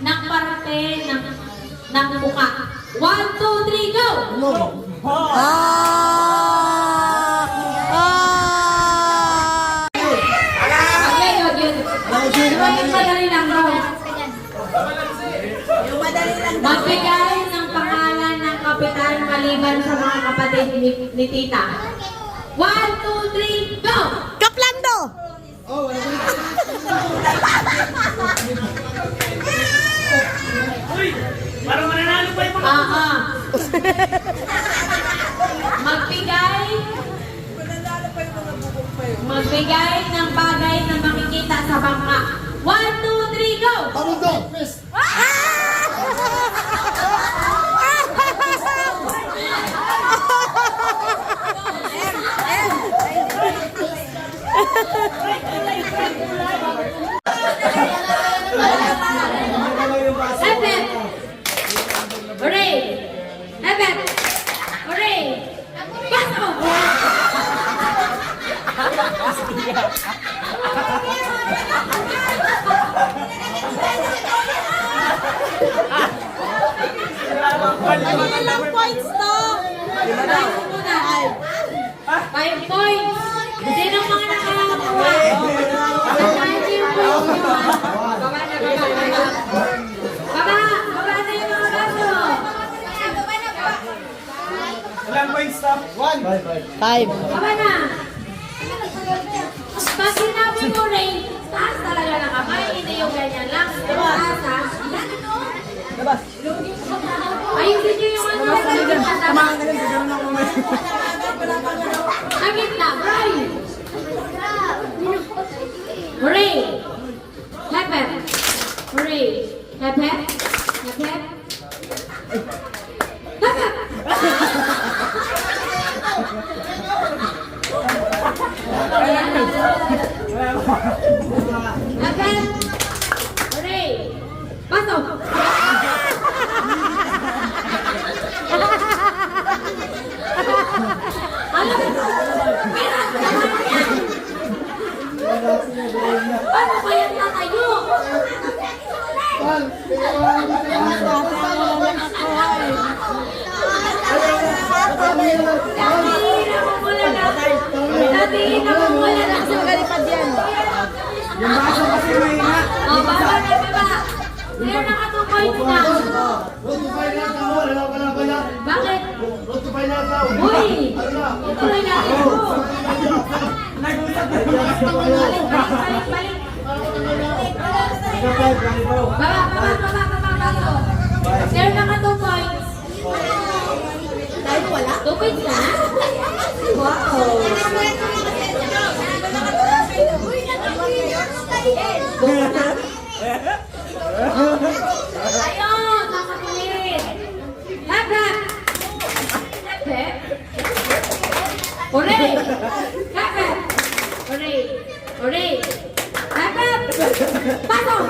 ng parte ng buka. 1, 2, 3, go! Madali lang daw. Magbigay ng pangalan ng kapitan maliban sa mga kapatid ni Tita. 1, 2, 3, go! Kaplando! Uy! Parang mananalo pa yung mga... Magbigay ng bagay na makikita sa bangka. 1, 2, 3, go! Pamundo, Chris. Hepep! Hooray! Hepep! Hooray! Pasok! Ilang points to? 5 points! Sino mga nakakakuha? Baba na yung mga baso! Ilang points stop? 1. 5. Baba na! Pag sinabi mo, Ray, taas talaga ng kamay, hindi yung ganyan lang. Taas, ha? Ayusin nyo yung ano. Agit na, Ray! Hooray! Hep-hep! Hooray! Hep-hep! Hep-hep! Hep-hep! Hep-hep! Hooray! Pasok! Alam mo, pirat naman yan! Paano ba yan tatayo? Sabihin na mo wala na. Yung baso kasi mahina. O, baba na, baba. Sino naka 2 points na? Bakit? Uy! Ituloy natin po. Nag-usap na Balik, balik, balik. Baba, baso. Sino naka 2 points? Dahil wala? 2 points na? Wow! Ayun! Nakatulit! Hep-hep! Hep-hep! Hooray! Hep-hep! Hooray! Hooray! Hep-hep! Pasok!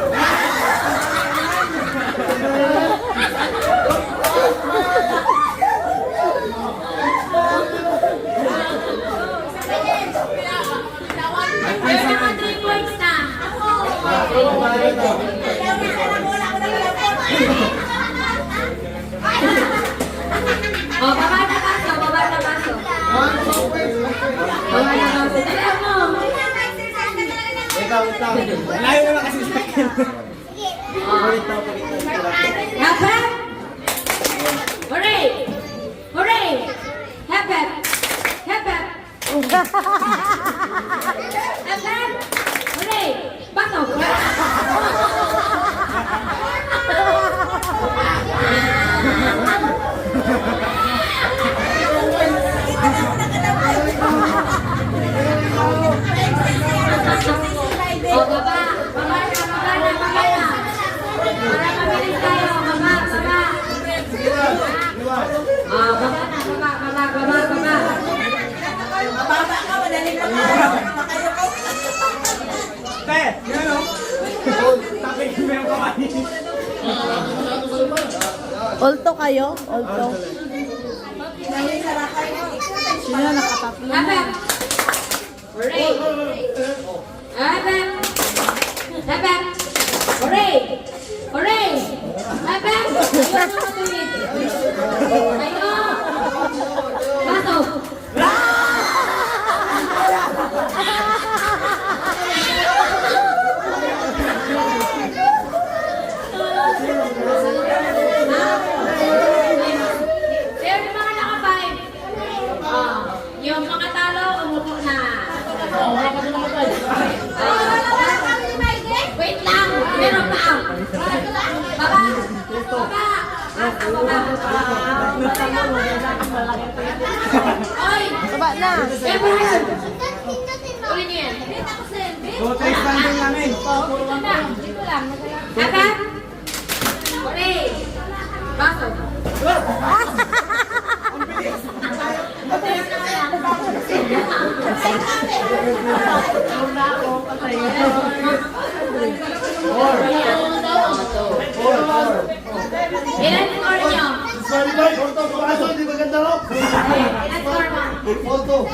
Meron naman 3 points na. O, baba na baso, baba na baso. Baba na baso. Dali mo. Layo naman kasi sa akin. Hep-hep! Hooray! Hooray! Hep-hep! Hep-hep! Hep-hep! Hooray! Pasok! O, baba! Baba na! Para mabilis tayo! Baba! Baba! Mababa ka, madali ka na. Te, yun o. Tapos yung mayroong kamay. Olto kayo? Olto. Sino nakatatlo? Hep-hep! Hooray! Hep-hep! Hep-hep! Hooray! Ayaw na matuwid. Ayaw. Baso. Pero yung mga naka-five, yung mga talo, umupo na. Wait lang, meron pa. Baba! Baba! Oy! Baba na. Ever! Ulit niyo yan. O, tayo standing namin. Dito lang. Kaka? Okay. Baso. Ilan score niyo? Ilan score mo?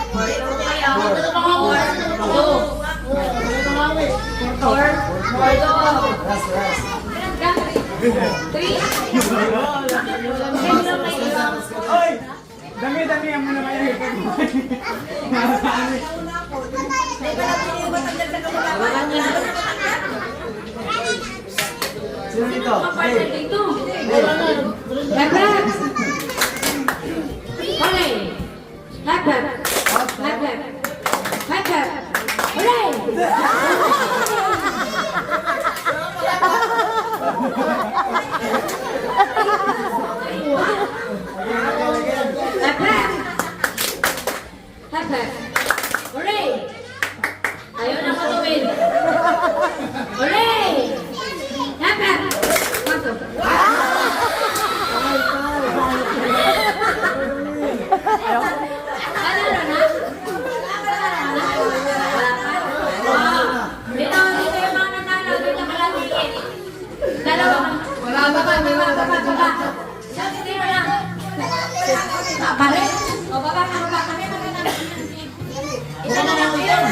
Kayo? Two. Four. Three. Oy! Dami-dami ang muna kayo. Sino dito? Partner dito. Hep-hep. Hooray. Hep-hep. Hep-hep. Hep-hep. Hooray. Hep-hep. Hep-hep. Hooray. Ayaw na matuwid. Hooray. Hep-hep. Pasok. Nanalo na? Dito yung mga nanalo. Dito kalatingin. Dalawa. Baba. Sino na? Balik? O, baba na. Isa na lang yun.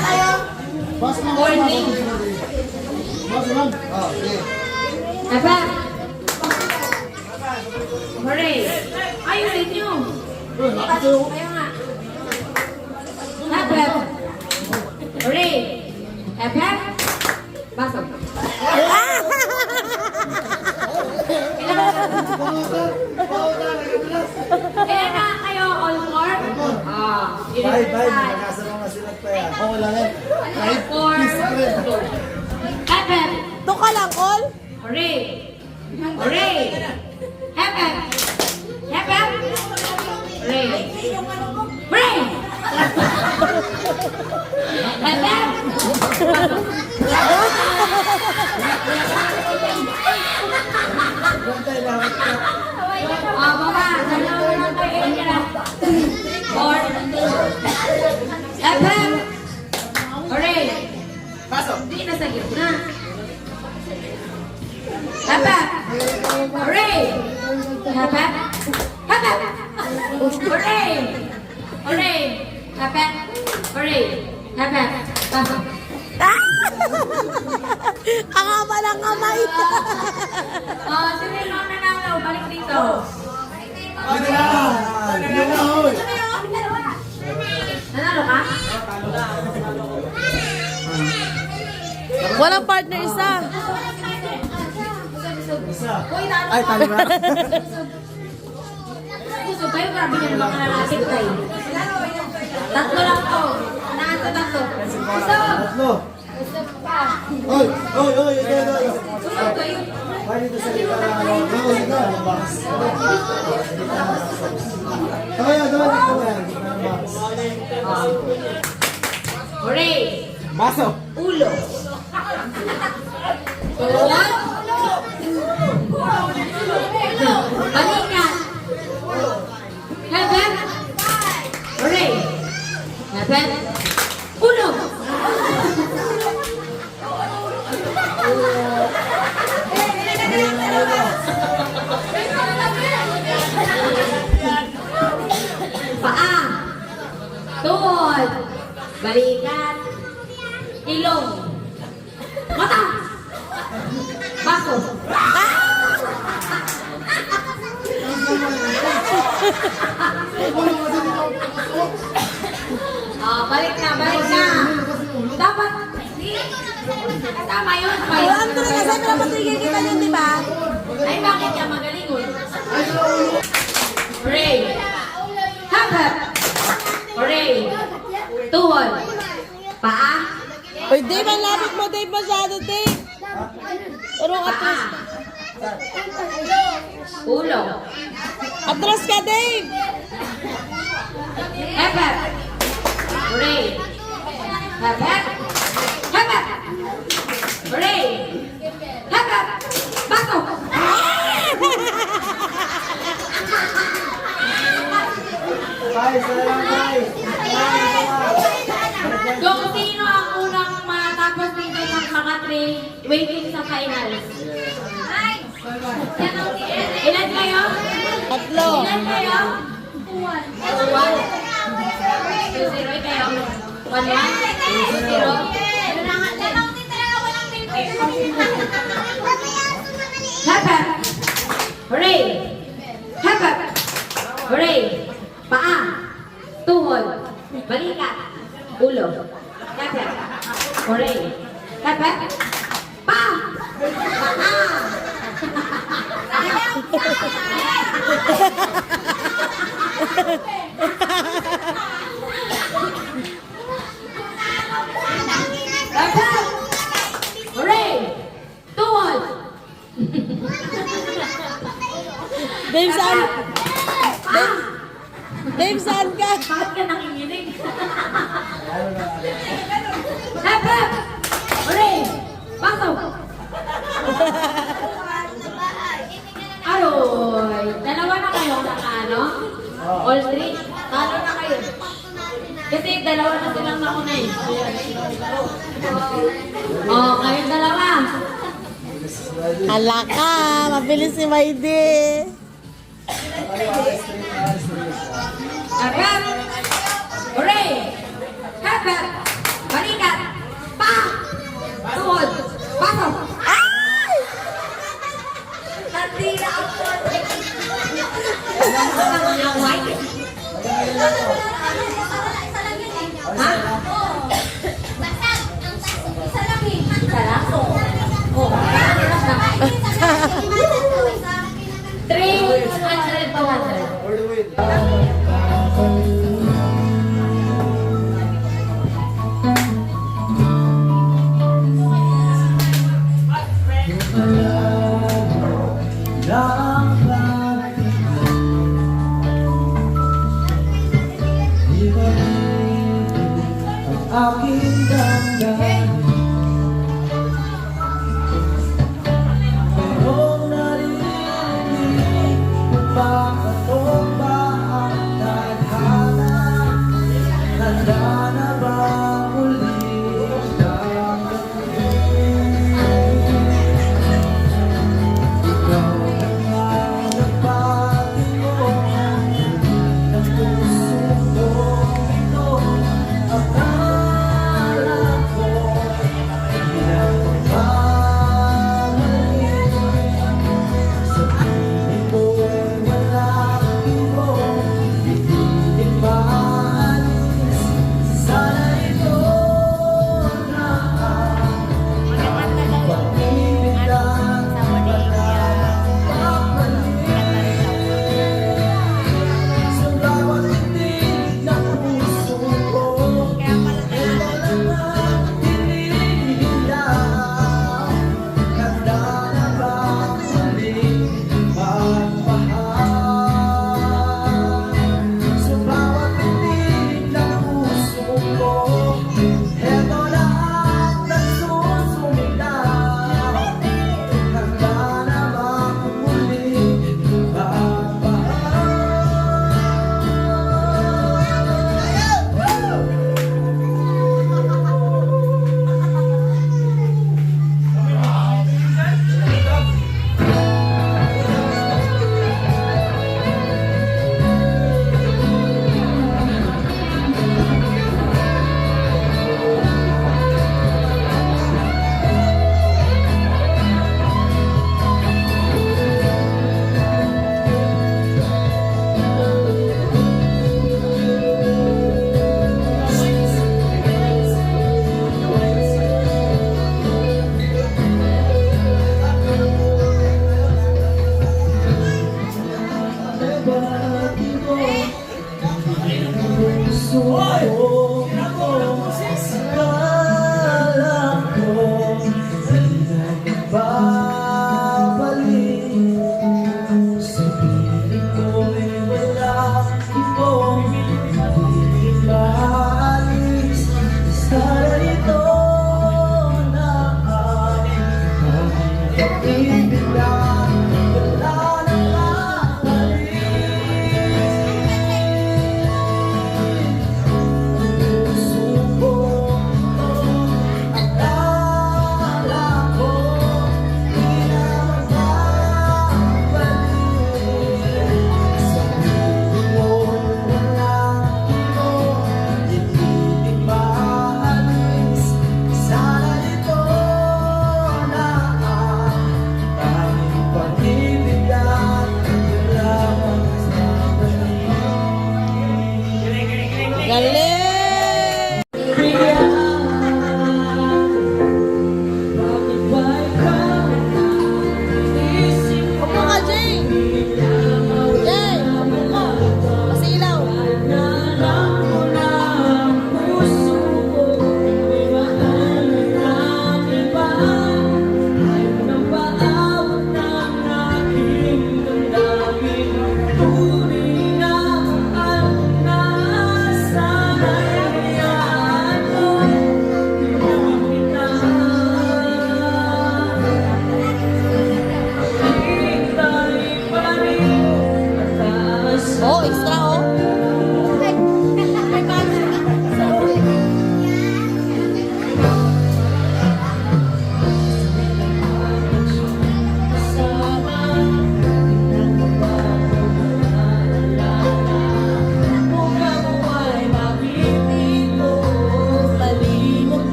Warning. Aba. Hooray. Ay, ulit nyo. Ayaw nga. Hep-hep. Hooray. Hep-hep. Basok. Ilan na kayo? All four? Bye. Nakasama nga sila pa yan. Oo, wala na. Four. Hep-hep. Ito ka lang, all? Hooray. Hooray. Hep-hep. Hep-hep. Hooray. Hooray. Hep-hep. Bantay lahat ka. Baba. Dalawa lang kayo. Four. Hep-hep. Hooray. Pasok. Hindi na sa gitna. Hep-hep. Hooray. Hep-hep. Hep-hep. Hooray. Hooray. Hep-hep. Hooray. Hep-hep. Pasok. Ang haba ng kamay. Sino yung mga nanalo? Balik dito. Ano na? Hoy! Nanalo ka? Walang partner isa. Ay, talo ba? Gusto kayo, grabe na naman kalalapit kayo. Tatlo lang to. Naan sa tatlo. Tatlo. Gusto pa. Oy! Gusto kayo. Ay, dito sa kita na ano. Dito. Box. Kaya, doon. Box. Hooray! Baso. Ulo. Tuwan. Balikan. Hep-hep. Hooray! Hep-hep. Ulo. Paa. Tuhod. Balikat. Ilong. Mata. Baso. Oh, balik na, balik na. Dapat, tama yun. Oh, Andre, kasi pinapatigil kita yun, di ba? Ay, bakit ka magaling yun? Hooray! Hagap! Hooray! Tuhod! Paa! Uy, Dave, ang lapit mo, Dave, masyado, Dave. Urong atras. Paa! Ulo! Atras ka, Dave. Hagap! Hooray! Hagap! Hagap! Hooray! Hagap! Bato! Guys, salamat guys. Kung sino ang unang matapos dito ng mga 3 waiting sa finals. Ilan kayo? Tatlo. Ilan kayo? 1. 2-0 kayo. 1-1. 2-0. Hapa! Hooray! Hapa! Hooray! Paa! Tuhod! Balikat! Ulo! Hapa! Hooray! Hapa! Paa! Hapa! Hooray! Tuhod! Dave, saan? Dave, saan ka? Bakit ka nanginginig? Hapa! Hooray! Pasok! Aroy! Dalawa na kayo ano? All three? Talo na kayo. Kasi dalawa na silang nauna eh. Oh, kayong dalawa. Hala ka, mabilis si Maide. Hapa! Hooray! Hapa! Balikat! Pa! Tuhod! Pasok! Ay! Tandila ako! Ang white? Ha? Isa lang? Oh. 300 to 100. For the win. Aking damdamin